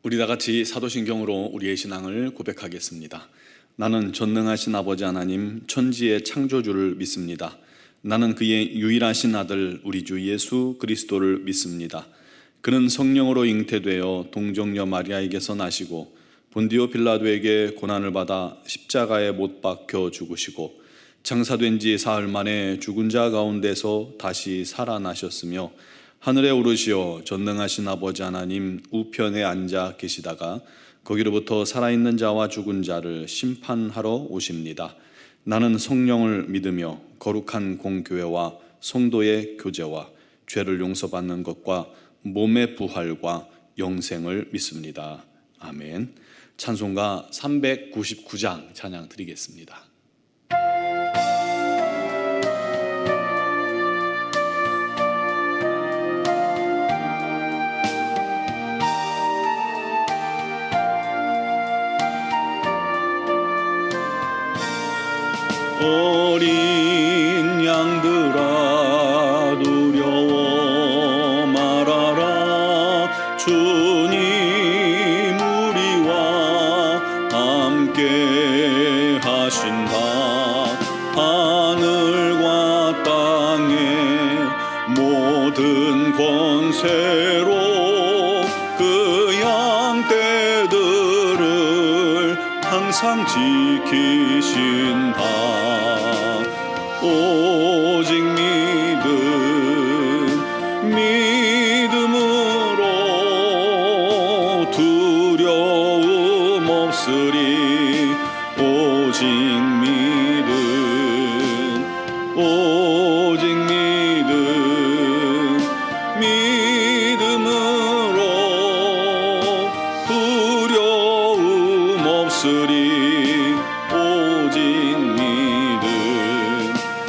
우리 다 같이 사도신경으로 우리의 신앙을 고백하겠습니다. 나는 전능하신 아버지 하나님 천지의 창조주를 믿습니다. 나는 그의 유일하신 아들 우리 주 예수 그리스도를 믿습니다. 그는 성령으로 잉태되어 동정녀 마리아에게서 나시고 본디오 빌라도에게 고난을 받아 십자가에 못 박혀 죽으시고 장사된 지 사흘 만에 죽은 자 가운데서 다시 살아나셨으며 하늘에 오르시어 전능하신 아버지 하나님 우편에 앉아 계시다가 거기로부터 살아있는 자와 죽은 자를 심판하러 오십니다. 나는 성령을 믿으며 거룩한 공교회와 성도의 교제와 죄를 용서받는 것과 몸의 부활과 영생을 믿습니다. 아멘. 찬송가 399장 찬양 드리겠습니다. 어린 양들아 두려워 말아라. 주님 우리와 함께 하신다. 하늘과 땅의 모든 권세로 그 양떼들을 항상 지키신다. 오직 믿음으로 두려움 없으리. 오직 믿음으로 두려움 없으리.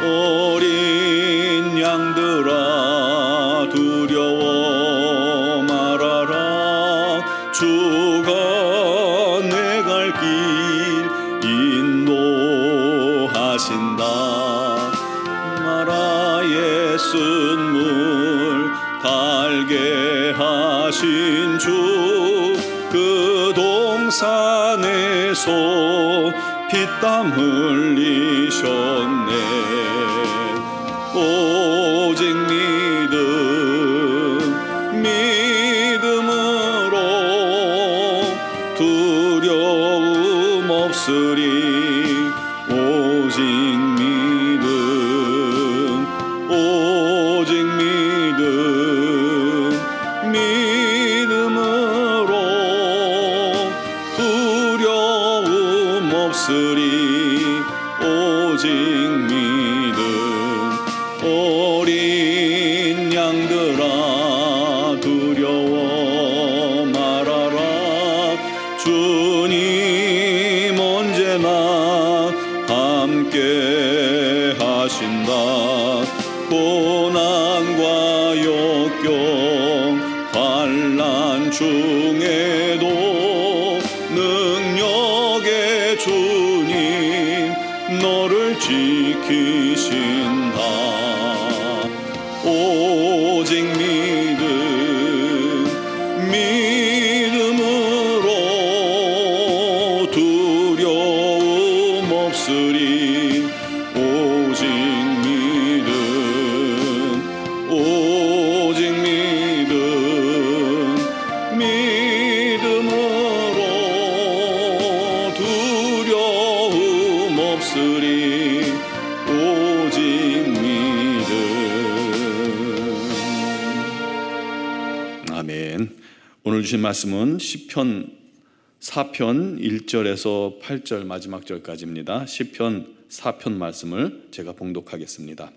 어린 양들아 두려워 말아라. 주가 내 갈 길 인도하신다. 마라의 쓴물 달게 하신 주 그 동산에서 피땀 흘리셨네. 오직 믿음으로 두려움 없으리. 오직 믿음으로 두려움 없으리. 오직 어린 양들아 두려워 말아라. 주님 언제나 함께 하신다. 고난과 역경 환난 중에도 능력의 주님 너를 지키신다. 오직 믿음으로 두려움 없으리. 오직 믿음으로 두려움 없으리. 오직 아멘. 오늘 주신 말씀은 시편 4편 1절에서 8절 마지막 절까지입니다. 시편 4편 말씀을 제가 봉독하겠습니다.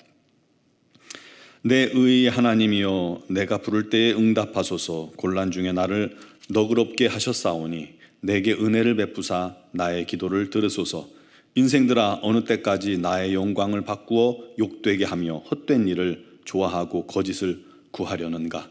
내 의의 하나님이여 내가 부를 때에 응답하소서. 곤란 중에 나를 너그럽게 하셨사오니 내게 은혜를 베푸사 나의 기도를 들으소서. 인생들아 어느 때까지 나의 영광을 바꾸어 욕되게 하며 헛된 일을 좋아하고 거짓을 구하려는가.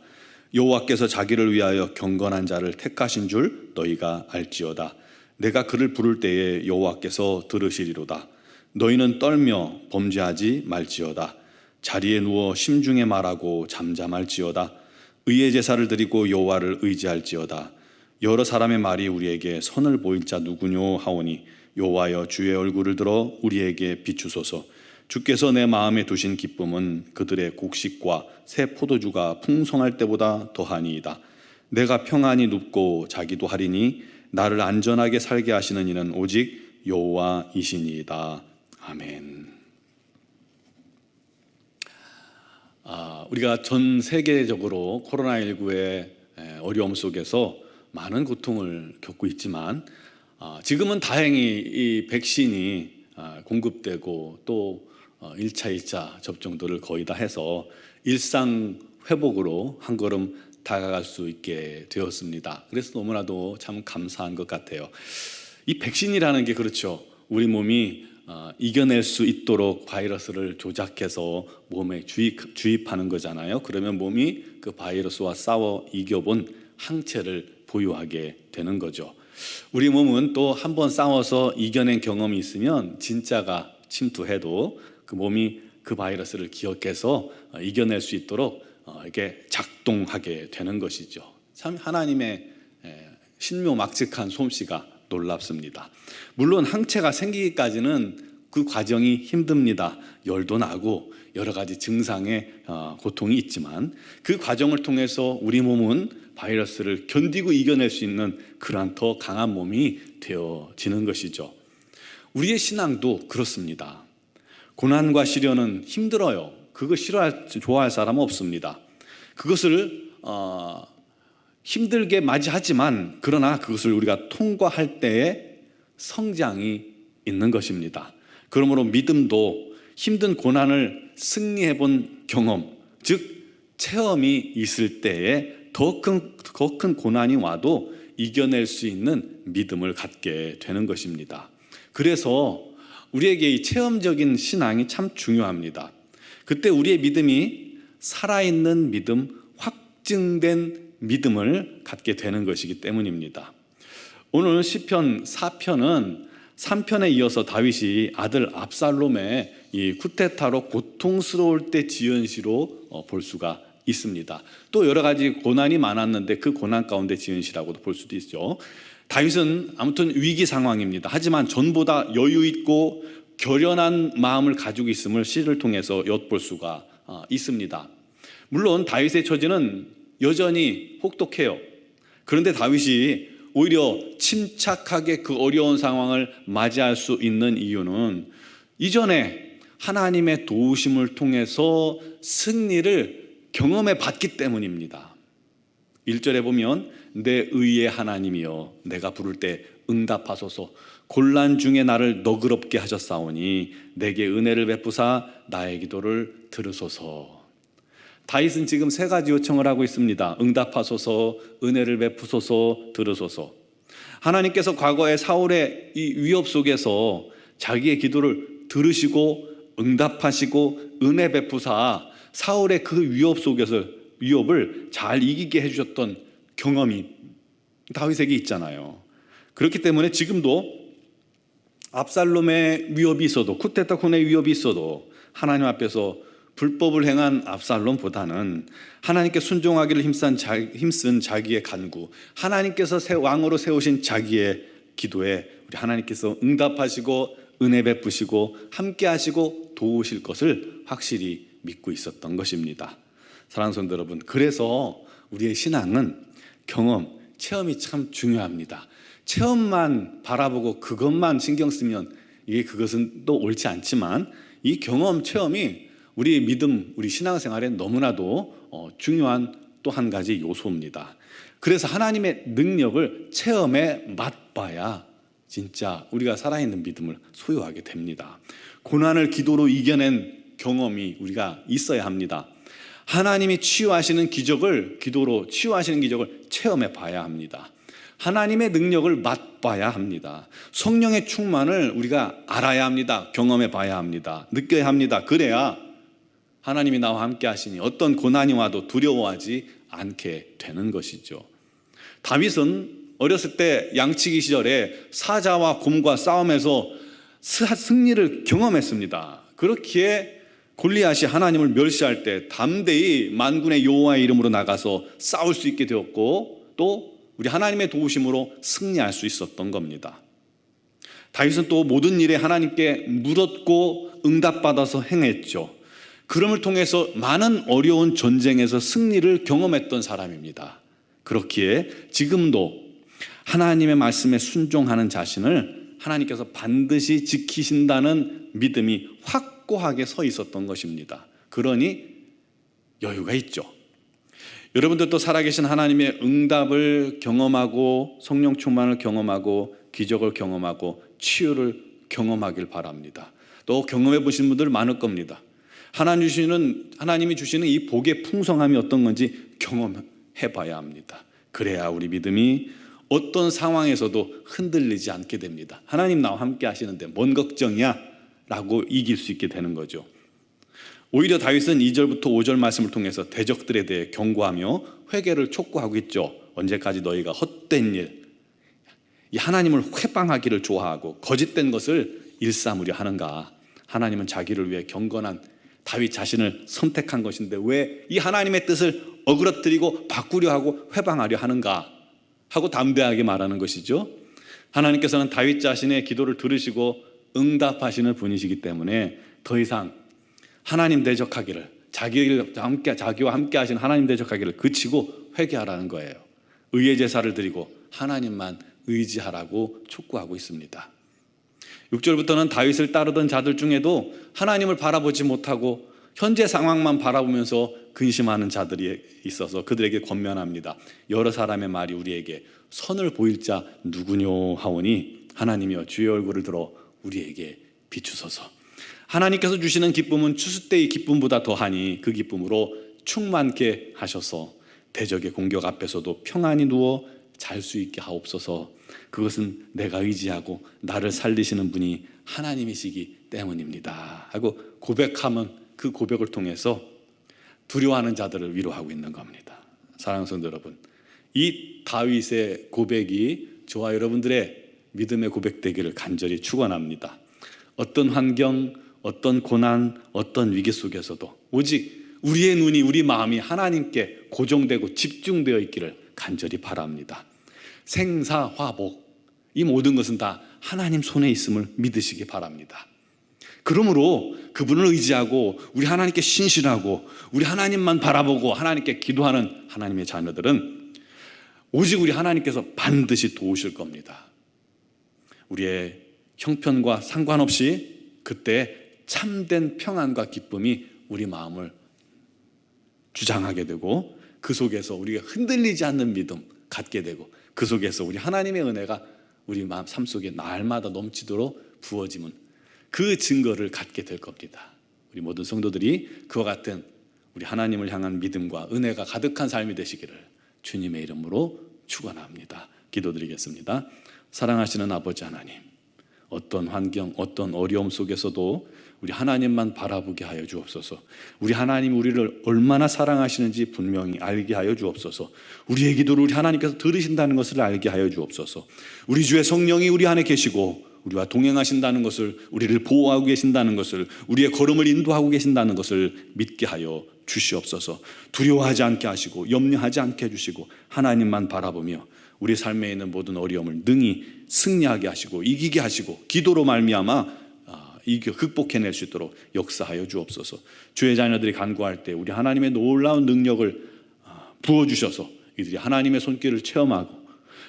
여호와께서 자기를 위하여 경건한 자를 택하신 줄 너희가 알지어다. 내가 그를 부를 때에 여호와께서 들으시리로다. 너희는 떨며 범죄하지 말지어다. 자리에 누워 심중에 말하고 잠잠할지어다. 의의 제사를 드리고 여호와를 의지할지어다. 여러 사람의 말이 우리에게 선을 보일 자 누구뇨 하오니 여호와여 주의 얼굴을 들어 우리에게 비추소서. 주께서 내 마음에 두신 기쁨은 그들의 곡식과 새 포도주가 풍성할 때보다 더하니이다. 내가 평안히 눕고 자기도 하리니 나를 안전하게 살게 하시는 이는 오직 여호와이시니이다. 아멘. 우리가 전 세계적으로 코로나19의 어려움 속에서 많은 고통을 겪고 있지만 지금은 다행히 이 백신이 공급되고 또 1차, 2차 접종들을 거의 다 해서 일상 회복으로 한 걸음 다가갈 수 있게 되었습니다. 그래서 너무나도 참 감사한 것 같아요. 이 백신이라는 게 그렇죠. 우리 몸이 이겨낼 수 있도록 바이러스를 조작해서 몸에 주입하는 거잖아요. 그러면 몸이 그 바이러스와 싸워 이겨본 항체를 보유하게 되는 거죠. 우리 몸은 또 한 번 싸워서 이겨낸 경험이 있으면 진짜가 침투해도 그 몸이 그 바이러스를 기억해서 이겨낼 수 있도록 이렇게 작동하게 되는 것이죠. 참 하나님의 신묘막측한 솜씨가 놀랍습니다. 물론 항체가 생기기까지는 그 과정이 힘듭니다. 열도 나고 여러 가지 증상의 고통이 있지만 그 과정을 통해서 우리 몸은 바이러스를 견디고 이겨낼 수 있는 그러한 더 강한 몸이 되어지는 것이죠. 우리의 신앙도 그렇습니다. 고난과 시련은 힘들어요. 그거 좋아할 사람은 없습니다. 그것을 힘들게 맞이하지만 그러나 그것을 우리가 통과할 때에 성장이 있는 것입니다. 그러므로 믿음도 힘든 고난을 승리해 본 경험, 즉 체험이 있을 때에 더 큰 고난이 와도 이겨낼 수 있는 믿음을 갖게 되는 것입니다. 그래서 우리에게 이 체험적인 신앙이 참 중요합니다. 그때 우리의 믿음이 살아있는 믿음, 확증된 믿음을 갖게 되는 것이기 때문입니다. 오늘 시편 4편은 3편에 이어서 다윗이 아들 압살롬의 이 쿠데타로 고통스러울 때 지은 시로 볼 수가 있습니다. 또 여러 가지 고난이 많았는데 그 고난 가운데 지은 시라고도 볼 수도 있죠. 다윗은 아무튼 위기 상황입니다. 하지만 전보다 여유 있고 결연한 마음을 가지고 있음을 시를 통해서 엿볼 수가 있습니다. 물론 다윗의 처지는 여전히 혹독해요. 그런데 다윗이 오히려 침착하게 그 어려운 상황을 맞이할 수 있는 이유는 이전에 하나님의 도우심을 통해서 승리를 경험해 봤기 때문입니다. 1절에 보면 내 의의 하나님이여 내가 부를 때 응답하소서. 곤란 중에 나를 너그럽게 하셨사오니 내게 은혜를 베푸사 나의 기도를 들으소서. 다윗은 지금 세 가지 요청을 하고 있습니다. 응답하소서, 은혜를 베푸소서, 들으소서. 하나님께서 과거에 사울의 이 위협 속에서 자기의 기도를 들으시고 응답하시고 은혜 베푸사 사울의 그 위협 속에서 위협을 잘 이기게 해주셨던 경험이 다윗에게 있잖아요. 그렇기 때문에 지금도 압살롬의 위협이 있어도 쿠데타 군의 위협이 있어도 하나님 앞에서 불법을 행한 압살롬보다는 하나님께 순종하기를 힘쓴 자기의 간구, 하나님께서 왕으로 세우신 자기의 기도에 우리 하나님께서 응답하시고 은혜 베푸시고 함께 하시고 도우실 것을 확실히 믿고 있었던 것입니다. 사랑하는 성도 여러분, 그래서 우리의 신앙은 경험, 체험이 참 중요합니다. 체험만 바라보고 그것만 신경 쓰면 그것은 또 옳지 않지만 이 경험, 체험이 우리 믿음, 우리 신앙생활에 너무나도 중요한 또 한 가지 요소입니다. 그래서 하나님의 능력을 체험에 맛봐야 진짜 우리가 살아있는 믿음을 소유하게 됩니다. 고난을 기도로 이겨낸 경험이 우리가 있어야 합니다. 하나님이 치유하시는 기적을 기도로 치유하시는 기적을 체험해 봐야 합니다. 하나님의 능력을 맛봐야 합니다. 성령의 충만을 우리가 알아야 합니다. 경험해 봐야 합니다. 느껴야 합니다. 그래야 하나님이 나와 함께 하시니 어떤 고난이 와도 두려워하지 않게 되는 것이죠. 다윗은 어렸을 때 양치기 시절에 사자와 곰과 싸움에서 승리를 경험했습니다. 그렇기에 골리앗이 하나님을 멸시할 때 담대히 만군의 여호와의 이름으로 나가서 싸울 수 있게 되었고 또 우리 하나님의 도우심으로 승리할 수 있었던 겁니다. 다윗은 또 모든 일에 하나님께 물었고 응답받아서 행했죠. 그럼을 통해서 많은 어려운 전쟁에서 승리를 경험했던 사람입니다. 그렇기에 지금도 하나님의 말씀에 순종하는 자신을 하나님께서 반드시 지키신다는 믿음이 확고하게 서 있었던 것입니다. 그러니 여유가 있죠. 여러분들도 살아계신 하나님의 응답을 경험하고 성령 충만을 경험하고 기적을 경험하고 치유를 경험하길 바랍니다. 또 경험해 보신 분들 많을 겁니다. 하나님이 주시는 이 복의 풍성함이 어떤 건지 경험해 봐야 합니다. 그래야 우리 믿음이 어떤 상황에서도 흔들리지 않게 됩니다. 하나님 나와 함께 하시는데 뭔 걱정이야? 라고 이길 수 있게 되는 거죠. 오히려 다윗은 2절부터 5절 말씀을 통해서 대적들에 대해 경고하며 회개를 촉구하고 있죠. 언제까지 너희가 헛된 일, 이 하나님을 회방하기를 좋아하고 거짓된 것을 일삼으려 하는가? 하나님은 자기를 위해 경건한 다윗 자신을 선택한 것인데 왜 이 하나님의 뜻을 어그러뜨리고 바꾸려 하고 회방하려 하는가? 하고 담대하게 말하는 것이죠. 하나님께서는 다윗 자신의 기도를 들으시고 응답하시는 분이시기 때문에 더 이상 하나님 대적하기를, 자기와 함께 하신 하나님 대적하기를 그치고 회개하라는 거예요. 의의 제사를 드리고 하나님만 의지하라고 촉구하고 있습니다. 6절부터는 다윗을 따르던 자들 중에도 하나님을 바라보지 못하고 현재 상황만 바라보면서 근심하는 자들이 있어서 그들에게 권면합니다. 여러 사람의 말이 우리에게 선을 보일 자 누구뇨 하오니 하나님이여 주의 얼굴을 들어 우리에게 비추소서. 하나님께서 주시는 기쁨은 추수 때의 기쁨보다 더하니 그 기쁨으로 충만케 하셔서 대적의 공격 앞에서도 평안히 누워 잘 수 있게 하옵소서. 그것은 내가 의지하고 나를 살리시는 분이 하나님이시기 때문입니다 하고 고백하면 그 고백을 통해서 두려워하는 자들을 위로하고 있는 겁니다. 사랑하는 성도 여러분, 이 다윗의 고백이 저와 여러분들의 믿음의 고백되기를 간절히 축원합니다. 어떤 환경, 어떤 고난, 어떤 위기 속에서도 오직 우리의 눈이, 우리 마음이 하나님께 고정되고 집중되어 있기를 간절히 바랍니다. 생사화복, 이 모든 것은 다 하나님 손에 있음을 믿으시기 바랍니다. 그러므로 그분을 의지하고 우리 하나님께 신실하고 우리 하나님만 바라보고 하나님께 기도하는 하나님의 자녀들은 오직 우리 하나님께서 반드시 도우실 겁니다. 우리의 형편과 상관없이 그때 참된 평안과 기쁨이 우리 마음을 주장하게 되고 그 속에서 우리가 흔들리지 않는 믿음 갖게 되고 그 속에서 우리 하나님의 은혜가 우리 마음 삶 속에 날마다 넘치도록 부어지면 그 증거를 갖게 될 겁니다. 우리 모든 성도들이 그와 같은 우리 하나님을 향한 믿음과 은혜가 가득한 삶이 되시기를 주님의 이름으로 축원합니다. 기도드리겠습니다. 사랑하시는 아버지 하나님, 어떤 환경, 어떤 어려움 속에서도 우리 하나님만 바라보게 하여 주옵소서. 우리 하나님 우리를 얼마나 사랑하시는지 분명히 알게 하여 주옵소서. 우리의 기도를 우리 하나님께서 들으신다는 것을 알게 하여 주옵소서. 우리 주의 성령이 우리 안에 계시고 우리와 동행하신다는 것을, 우리를 보호하고 계신다는 것을, 우리의 걸음을 인도하고 계신다는 것을 믿게 하여 주시옵소서. 두려워하지 않게 하시고 염려하지 않게 해주시고 하나님만 바라보며 우리 삶에 있는 모든 어려움을 능히 승리하게 하시고 이기게 하시고 기도로 말미암아 극복해낼 수 있도록 역사하여 주옵소서. 주의 자녀들이 간구할 때 우리 하나님의 놀라운 능력을 부어주셔서 이들이 하나님의 손길을 체험하고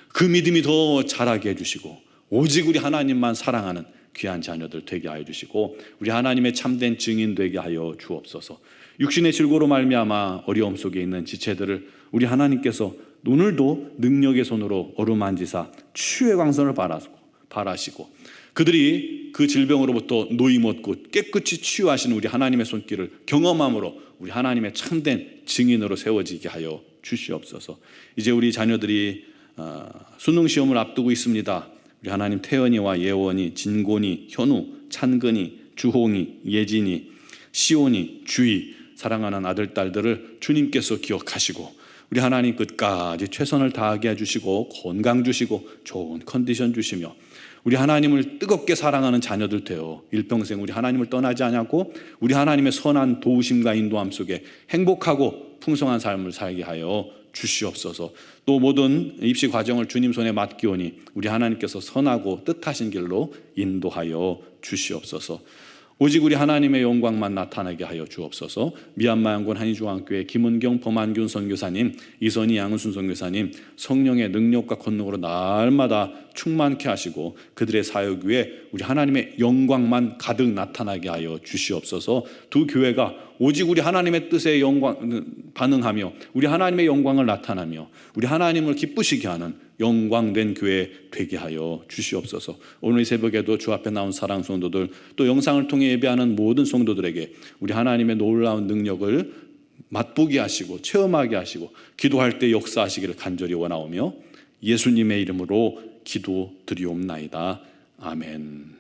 그 믿음이 더 자라게 해주시고 오직 우리 하나님만 사랑하는 귀한 자녀들 되게 하여 주시고 우리 하나님의 참된 증인 되게 하여 주옵소서. 육신의 질고로 말미암아 어려움 속에 있는 지체들을 우리 하나님께서 오늘도 능력의 손으로 어루만지사 치유의 광선을 바라시고 그들이 그 질병으로부터 노임 얻고 깨끗이 치유하시는 우리 하나님의 손길을 경험함으로 우리 하나님의 참된 증인으로 세워지게 하여 주시옵소서. 이제 우리 자녀들이 수능 시험을 앞두고 있습니다. 우리 하나님 태연이와 예원이, 진곤이, 현우, 찬근이, 주홍이, 예진이, 시온이, 주희 사랑하는 아들, 딸들을 주님께서 기억하시고 우리 하나님 끝까지 최선을 다하게 해주시고 건강 주시고 좋은 컨디션 주시며 우리 하나님을 뜨겁게 사랑하는 자녀들 되어 일평생 우리 하나님을 떠나지 않고 우리 하나님의 선한 도우심과 인도함 속에 행복하고 풍성한 삶을 살게 하여 주시옵소서. 또 모든 입시 과정을 주님 손에 맡기오니 우리 하나님께서 선하고 뜻하신 길로 인도하여 주시옵소서. 오직 우리 하나님의 영광만 나타나게 하여 주옵소서. 미얀마 양곤 한의중앙교회 김은경 범한균 선교사님, 이선희 양은순 선교사님, 성령의 능력과 권능으로 날마다 충만케 하시고 그들의 사역 위에 우리 하나님의 영광만 가득 나타나게 하여 주시옵소서. 두 교회가 오직 우리 하나님의 뜻에 반응하며 우리 하나님의 영광을 나타나며 우리 하나님을 기쁘시게 하는 영광된 교회 되게 하여 주시옵소서. 오늘 이 새벽에도 주 앞에 나온 사랑 성도들, 또 영상을 통해 예배하는 모든 성도들에게 우리 하나님의 놀라운 능력을 맛보게 하시고 체험하게 하시고 기도할 때 역사하시기를 간절히 원하오며 예수님의 이름으로 기도드리옵나이다. 아멘.